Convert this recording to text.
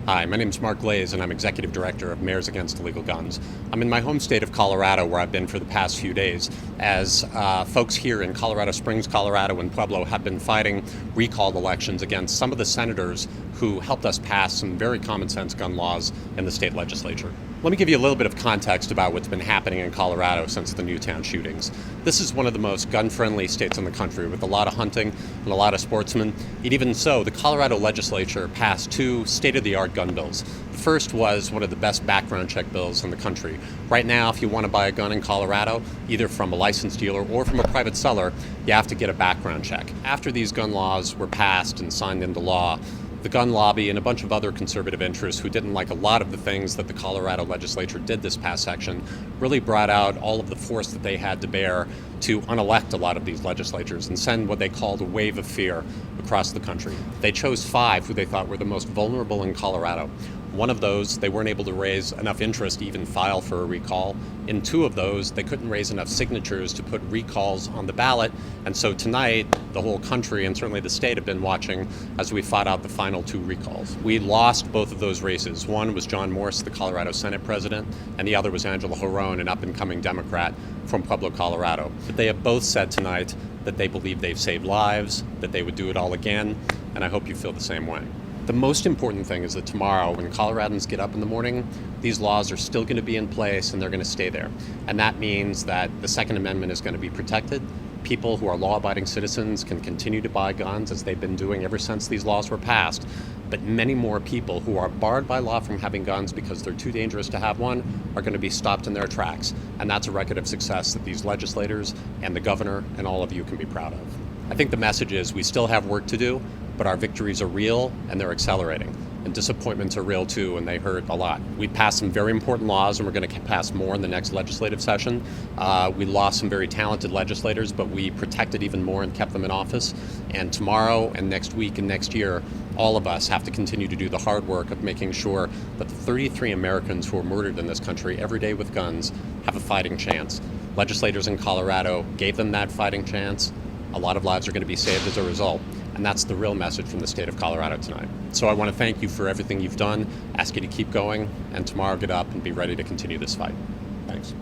Hi, my name is Mark Glaze, and I'm Executive Director of Mayors Against Illegal Guns. I'm in my home state of Colorado, where I've been for the past few days, as folks here in Colorado Springs, Colorado, and Pueblo have been fighting recall elections against some of the senators who helped us pass some very common sense gun laws in the state legislature. Let me give you a little bit of context about what's been happening in Colorado since the Newtown shootings. This is one of the most gun-friendly states in the country, with a lot of hunting and a lot of sportsmen. And even so, the Colorado legislature passed two state-of-the-art gun bills. The first was one of the best background check bills in the country. Right now, if you want to buy a gun in Colorado, either from a licensed dealer or from a private seller, you have to get a background check. After these gun laws were passed and signed into law, the gun lobby and a bunch of other conservative interests who didn't like a lot of the things that the Colorado legislature did this past section really brought out all of the force that they had to bear to unelect a lot of these legislators and send what they called a wave of fear across the country. They chose 5 who they thought were the most vulnerable in Colorado. One of those, they weren't able to raise enough interest to even file for a recall. In 2 of those, they couldn't raise enough signatures to put recalls on the ballot. And so tonight, the whole country and certainly the state have been watching as we fought out the final 2 recalls. We lost both of those races. One was John Morse, the Colorado Senate president, and the other was Angela Horon, an up-and-coming Democrat from Pueblo, Colorado. But they have both said tonight that they believe they've saved lives, that they would do it all again, and I hope you feel the same way. The most important thing is that tomorrow, when Coloradans get up in the morning, these laws are still going to be in place and they're going to stay there. And that means that the Second Amendment is going to be protected. People who are law-abiding citizens can continue to buy guns, as they've been doing ever since these laws were passed. But many more people who are barred by law from having guns because they're too dangerous to have one are going to be stopped in their tracks. And that's a record of success that these legislators and the governor and all of you can be proud of. I think the message is we still have work to do, but our victories are real and they're accelerating. And disappointments are real too, and they hurt a lot. We passed some very important laws, and we're going to pass more in the next legislative session. We lost some very talented legislators, but we protected even more and kept them in office. And tomorrow and next week and next year, all of us have to continue to do the hard work of making sure that the 33 Americans who are murdered in this country every day with guns have a fighting chance. Legislators in Colorado gave them that fighting chance. A lot of lives are going to be saved as a result. And that's the real message from the state of Colorado tonight. So I want to thank you for everything you've done, ask you to keep going, and tomorrow get up and be ready to continue this fight. Thanks.